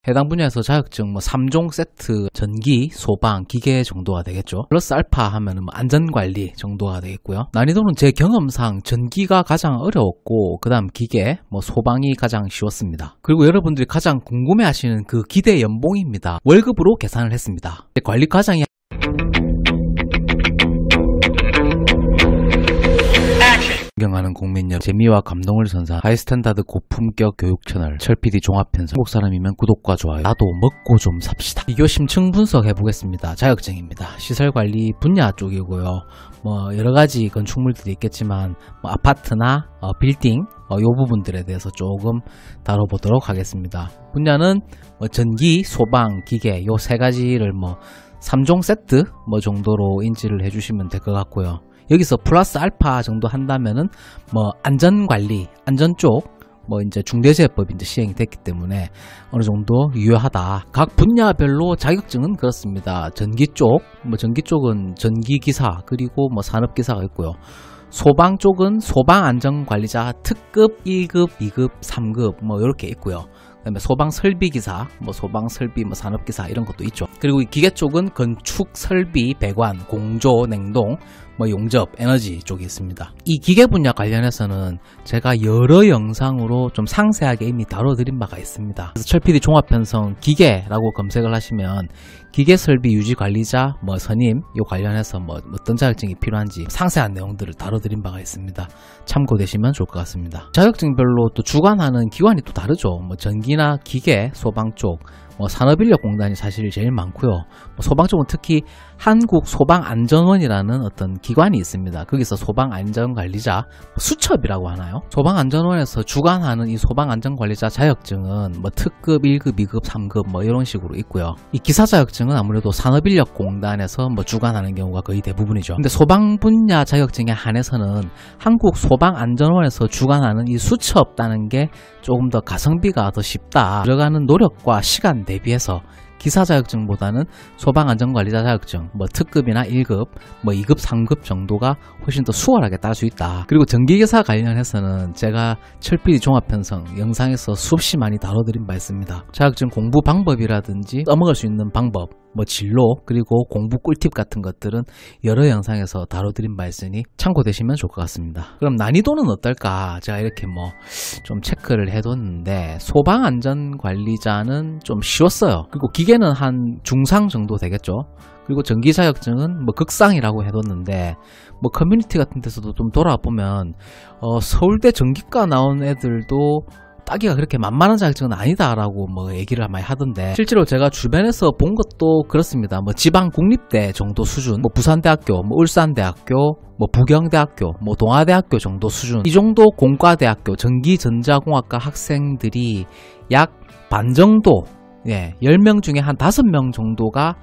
해당 분야에서 자격증 뭐 3종 세트, 전기, 소방, 기계 정도가 되겠죠. 플러스 알파 하면은 뭐 안전관리 정도가 되겠고요. 난이도는 제 경험상 전기가 가장 어려웠고, 그 다음 기계, 뭐 소방이 가장 쉬웠습니다. 그리고 여러분들이 가장 궁금해하시는 그 기대 연봉입니다. 월급으로 계산을 했습니다. 관리 과장이 존경하는 국민 여러분, 재미와 감동을 선사한 하이스탠다드 고품격 교육 채널 철PD 종합편성. 한국 사람이면 구독과 좋아요. 나도 먹고 좀 삽시다. 비교 심층 분석 해보겠습니다. 자격증입니다. 시설관리 분야 쪽이고요. 뭐 여러가지 건축물들이 있겠지만 뭐 아파트나 빌딩 요 부분들에 대해서 조금 다뤄보도록 하겠습니다. 분야는 뭐 전기, 소방, 기계 요 세 가지를 뭐 3종 세트 뭐 정도로 인지를 해주시면 될 것 같고요. 여기서 플러스 알파 정도 한다면은 뭐 안전관리, 안전 쪽 뭐 이제 중대재해법이 이제 시행이 됐기 때문에 어느 정도 유효하다. 각 분야별로 자격증은 그렇습니다. 전기 쪽, 뭐 전기 쪽은 전기기사 그리고 뭐 산업기사가 있고요. 소방 쪽은 소방안전관리자 특급 1급, 2급, 3급 뭐 이렇게 있고요. 그다음에 소방설비기사, 뭐 소방설비, 뭐 산업기사 이런 것도 있죠. 그리고 이 기계 쪽은 건축, 설비, 배관, 공조, 냉동, 뭐 용접, 에너지 쪽이 있습니다. 이 기계 분야 관련해서는 제가 여러 영상으로 좀 상세하게 이미 다뤄드린 바가 있습니다. 그래서 철PD 종합편성 기계라고 검색을 하시면 기계설비 유지관리자, 뭐 선임 요 관련해서 뭐 어떤 자격증이 필요한지 상세한 내용들을 다뤄드린 바가 있습니다. 참고되시면 좋을 것 같습니다. 자격증별로 또 주관하는 기관이 또 다르죠. 뭐 전기나 기계, 소방 쪽, 뭐 산업인력공단이 사실 제일 많고요. 뭐 소방 쪽은 특히 한국소방안전원이라는 어떤 기관이 있습니다. 거기서 소방안전관리자 수첩이라고 하나요? 소방안전원에서 주관하는 이 소방안전관리자 자격증은 뭐 특급 1급, 2급, 3급 뭐 이런 식으로 있고요. 이 기사 자격증은 아무래도 산업인력공단에서 뭐 주관하는 경우가 거의 대부분이죠. 근데 소방 분야 자격증에 한해서는 한국소방안전원에서 주관하는 이 수첩 따는 게 조금 더 가성비가 더 쉽다. 들어가는 노력과 시간 대비해서 기사 자격증보다는 소방안전관리자 자격증 뭐 특급이나 1급, 뭐 2급, 3급 정도가 훨씬 더 수월하게 딸 수 있다. 그리고 전기기사 관련해서는 제가 철PD 종합편성 영상에서 수없이 많이 다뤄드린 바 있습니다. 자격증 공부 방법이라든지 써먹을 수 있는 방법, 뭐 진로, 그리고 공부 꿀팁 같은 것들은 여러 영상에서 다뤄드린 바 있으니 참고되시면 좋을 것 같습니다. 그럼 난이도는 어떨까? 제가 이렇게 뭐 좀 체크를 해뒀는데 소방안전관리자는 좀 쉬웠어요. 그리고 기계는 한 중상 정도 되겠죠. 그리고 전기 자격증은 뭐 극상이라고 해뒀는데 뭐 커뮤니티 같은 데서도 좀 돌아보면 서울대 전기과 나온 애들도 따기가 그렇게 만만한 자격증은 아니다라고 뭐 얘기를 많이 하던데, 실제로 제가 주변에서 본 것도 그렇습니다. 뭐 지방 국립대 정도 수준, 뭐 부산대학교, 뭐 울산대학교, 뭐 부경대학교, 뭐 동아대학교 정도 수준, 이 정도 공과대학교 전기전자공학과 학생들이 약 반 정도, 10명 중에 한 5명 정도가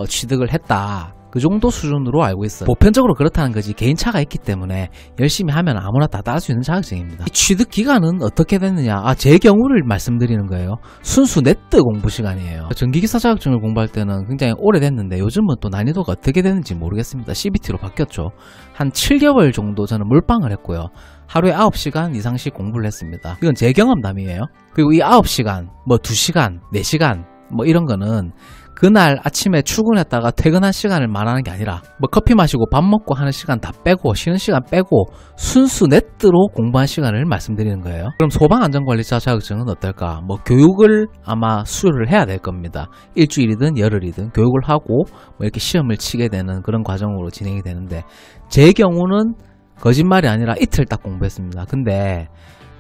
취득을 했다. 그 정도 수준으로 알고 있어요. 보편적으로 그렇다는 거지 개인차가 있기 때문에 열심히 하면 아무나 다 딸 수 있는 자격증입니다. 이 취득 기간은 어떻게 됐느냐, 제 경우를 말씀드리는 거예요. 순수 네트 공부 시간이에요. 전기기사 자격증을 공부할 때는 굉장히 오래됐는데 요즘은 또 난이도가 어떻게 되는지 모르겠습니다. CBT로 바뀌었죠. 한 7개월 정도 저는 몰빵을 했고요. 하루에 9시간 이상씩 공부를 했습니다. 이건 제 경험담이에요. 그리고 이 9시간, 뭐 2시간, 4시간 뭐 이런 거는 그날 아침에 출근했다가 퇴근한 시간을 말하는 게 아니라 뭐 커피 마시고 밥 먹고 하는 시간 다 빼고 쉬는 시간 빼고 순수 네트로 공부한 시간을 말씀드리는 거예요. 그럼 소방안전관리자 자격증은 어떨까? 뭐 교육을 아마 수료를 해야 될 겁니다. 일주일이든 열흘이든 교육을 하고 뭐 이렇게 시험을 치게 되는 그런 과정으로 진행이 되는데, 제 경우는 거짓말이 아니라 이틀 딱 공부했습니다. 근데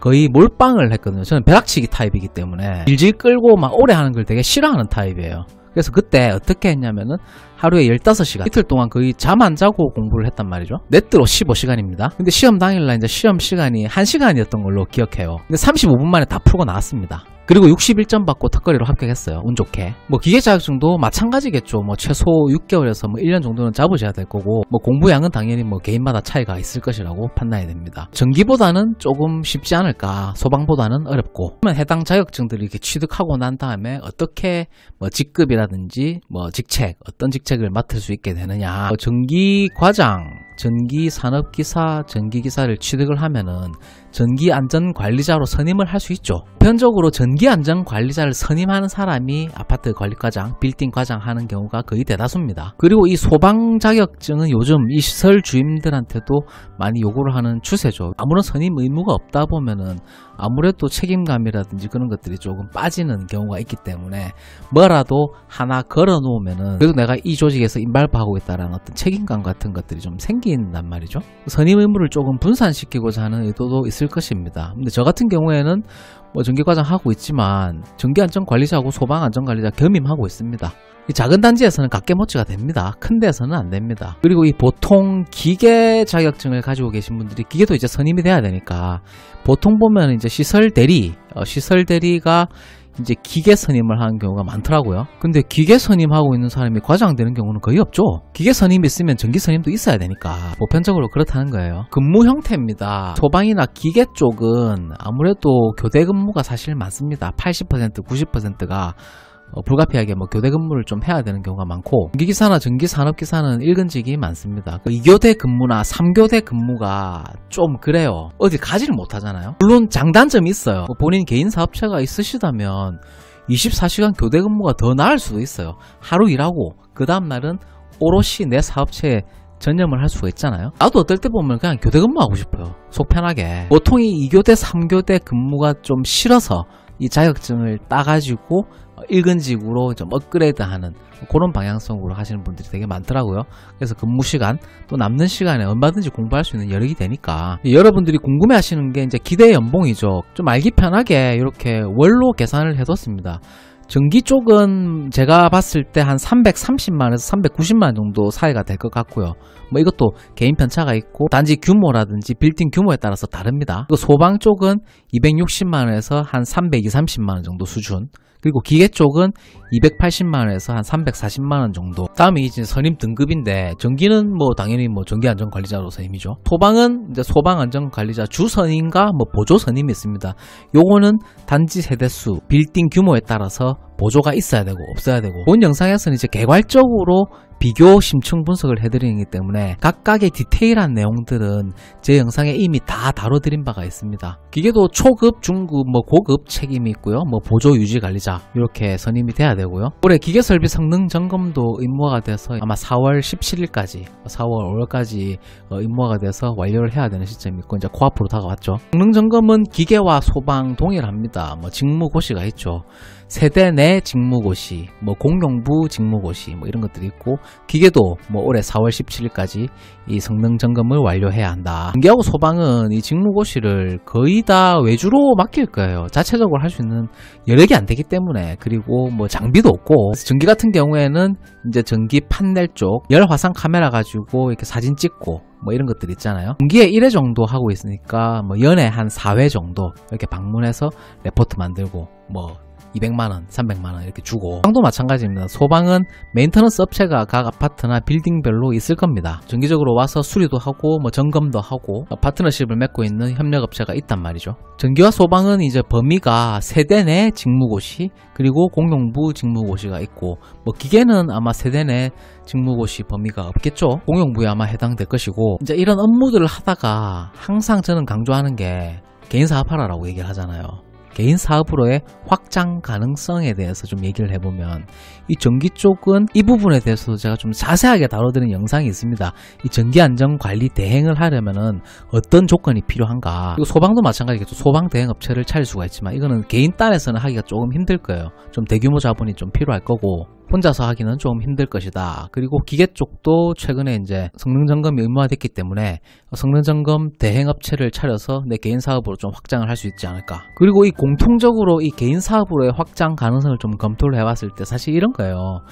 거의 몰빵을 했거든요. 저는 벼락치기 타입이기 때문에 질질 끌고 막 오래 하는 걸 되게 싫어하는 타입이에요. 그래서 그때 어떻게 했냐면은 하루에 15시간, 이틀 동안 거의 잠 안 자고 공부를 했단 말이죠. 네트로 15시간입니다. 근데 시험 당일날 이제 시험 시간이 1시간이었던 걸로 기억해요. 근데 35분 만에 다 풀고 나왔습니다. 그리고 61점 받고 턱걸이로 합격했어요. 운 좋게. 뭐 기계 자격증도 마찬가지겠죠. 뭐 최소 6개월에서 뭐 1년 정도는 잡으셔야 될 거고, 뭐 공부량은 당연히 뭐 개인마다 차이가 있을 것이라고 판단이 됩니다. 전기보다는 조금 쉽지 않을까, 소방보다는 어렵고. 그러면 해당 자격증들을 이렇게 취득하고 난 다음에 어떻게 뭐 직급이라든지 뭐 직책, 어떤 직책을 맡을 수 있게 되느냐. 전기 과장 전기산업기사, 전기기사를 취득을 하면은 전기안전관리자로 선임을 할 수 있죠. 보편적으로 전기안전관리자를 선임하는 사람이 아파트 관리과장, 빌딩 과장 하는 경우가 거의 대다수입니다. 그리고 이 소방 자격증은 요즘 이 시설 주임들한테도 많이 요구를 하는 추세죠. 아무런 선임 의무가 없다 보면은 아무래도 책임감이라든지 그런 것들이 조금 빠지는 경우가 있기 때문에 뭐라도 하나 걸어 놓으면은 그래도 내가 이 조직에서 임발부하고 있다라는 어떤 책임감 같은 것들이 좀 생긴단 말이죠. 선임 의무를 조금 분산시키고자 하는 의도도 있을 것입니다. 근데 저 같은 경우에는 뭐 전기과장 하고 있지만 전기안전관리자하고 소방안전관리자 겸임하고 있습니다. 이 작은 단지에서는 각계모치가 됩니다. 큰 데서는 안 됩니다. 그리고 이 보통 기계 자격증을 가지고 계신 분들이 기계도 이제 선임이 돼야 되니까 보통 보면 이제 시설 대리가 이제 기계 선임을 하는 경우가 많더라고요. 근데 기계 선임하고 있는 사람이 과장 되는 경우는 거의 없죠. 기계 선임이 있으면 전기 선임도 있어야 되니까 보편적으로 그렇다는 거예요. 근무 형태입니다. 소방이나 기계 쪽은 아무래도 교대 근무가 사실 많습니다. 80%, 90%가 불가피하게 뭐 교대 근무를 좀 해야 되는 경우가 많고, 전기기사나 전기산업기사는 일근직이 많습니다. 2교대 근무나 3교대 근무가 좀 그래요. 어디 가지를 못하잖아요. 물론 장단점이 있어요. 본인 개인 사업체가 있으시다면 24시간 교대 근무가 더 나을 수도 있어요. 하루 일하고 그 다음날은 오롯이 내 사업체에 전념을 할 수가 있잖아요. 나도 어떨 때 보면 그냥 교대 근무하고 싶어요. 속 편하게. 보통 이 2교대, 3교대 근무가 좀 싫어서 이 자격증을 따가지고 1근직으로 좀 업그레이드하는 그런 방향성으로 하시는 분들이 되게 많더라고요. 그래서 근무시간 또 남는 시간에 얼마든지 공부할 수 있는 여력이 되니까 여러분들이 궁금해하시는 게 이제 기대 연봉이죠. 좀 알기 편하게 이렇게 월로 계산을 해뒀습니다. 전기 쪽은 제가 봤을 때 한 330만에서 390만 정도 사이가 될 것 같고요. 뭐 이것도 개인 편차가 있고 단지 규모라든지 빌딩 규모에 따라서 다릅니다. 그리고 소방 쪽은 260만원에서 한 320, 30만원 정도 수준. 그리고 기계 쪽은 280만원에서 한 340만원 정도. 다음에 이제 선임 등급인데, 전기는 뭐 당연히 뭐 전기안전관리자로 선임이죠. 소방은 이제 소방안전관리자 주선임과 뭐 보조선임이 있습니다. 요거는 단지 세대수, 빌딩 규모에 따라서 보조가 있어야 되고 없어야 되고, 본 영상에서는 이제 개괄적으로 비교 심층 분석을 해드리기 때문에 각각의 디테일한 내용들은 제 영상에 이미 다 다뤄드린 바가 있습니다. 기계도 초급, 중급, 뭐 고급 책임이 있고요. 뭐 보조 유지 관리자 이렇게 선임이 돼야 되고요. 올해 기계 설비 성능 점검도 의무화가 돼서 아마 4월 17일까지 4월 5월까지 의무화가 돼서 완료를 해야 되는 시점이 있고 이제 코앞으로 다가왔죠. 성능 점검은 기계와 소방 동일합니다. 뭐 직무고시가 있죠. 세대 내 직무고시, 뭐 공용부 직무고시 뭐 이런 것들이 있고, 기계도 뭐 올해 4월 17일까지 이 성능 점검을 완료해야 한다. 전기하고 소방은 이 직무고시를 거의 다 외주로 맡길 거예요. 자체적으로 할 수 있는 여력이 안 되기 때문에. 그리고 뭐 장비도 없고, 전기 같은 경우에는 이제 전기 판넬 쪽 열화상 카메라 가지고 이렇게 사진 찍고 뭐 이런 것들 있잖아요. 분기에 1회 정도 하고 있으니까 뭐 연에 한 4회 정도 이렇게 방문해서 레포트 만들고 뭐 200만원, 300만원 이렇게 주고, 소방도 마찬가지입니다. 소방은 메인터넌스 업체가 각 아파트나 빌딩별로 있을 겁니다. 정기적으로 와서 수리도 하고 뭐 점검도 하고 파트너십을 맺고 있는 협력업체가 있단 말이죠. 전기와 소방은 이제 범위가 세대 내 직무고시 그리고 공용부 직무고시가 있고, 뭐 기계는 아마 세대 내 직무고시 범위가 없겠죠. 공용부에 아마 해당될 것이고, 이제 이런 업무들을 하다가 항상 저는 강조하는 게 개인 사업하라라고 얘기를 하잖아요. 개인 사업으로의 확장 가능성에 대해서 좀 얘기를 해보면, 이 전기 쪽은 이 부분에 대해서 제가 좀 자세하게 다뤄드린 영상이 있습니다. 이 전기안전관리 대행을 하려면은 어떤 조건이 필요한가. 그리고 소방도 마찬가지겠죠. 소방 대행 업체를 차릴 수가 있지만 이거는 개인 단에서는 하기가 조금 힘들 거예요. 좀 대규모 자본이 좀 필요할 거고, 혼자서 하기는 좀 힘들 것이다. 그리고 기계 쪽도 최근에 이제 성능 점검이 의무화됐기 때문에 성능 점검 대행 업체를 차려서 내 개인 사업으로 좀 확장을 할 수 있지 않을까. 그리고 이 공통적으로 이 개인 사업으로의 확장 가능성을 좀 검토를 해봤을 때 사실 이런 거예요.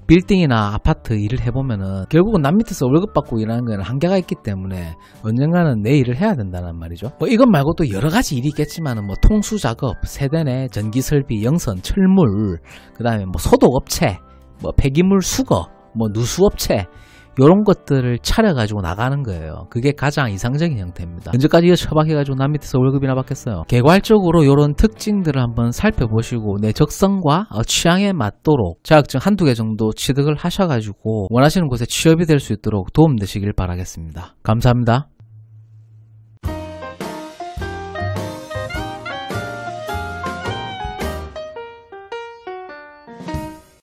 빌딩이나 아파트 일을 해보면은 결국은 남 밑에서 월급 받고 일하는 거에는 한계가 있기 때문에 언젠가는 내 일을 해야 된다는 말이죠. 뭐 이것 말고 또 여러 가지 일이 있겠지만은 뭐 통수 작업, 세대 내 전기 설비, 영선, 철물, 그 다음에 뭐 소독업체, 뭐 폐기물 수거, 뭐 누수업체, 이런 것들을 차려가지고 나가는 거예요. 그게 가장 이상적인 형태입니다. 언제까지 이거 처박해가지고 남 밑에서 월급이나 받겠어요. 개괄적으로 이런 특징들을 한번 살펴보시고 내 적성과 취향에 맞도록 자격증 한두 개 정도 취득을 하셔가지고 원하시는 곳에 취업이 될 수 있도록 도움되시길 바라겠습니다. 감사합니다.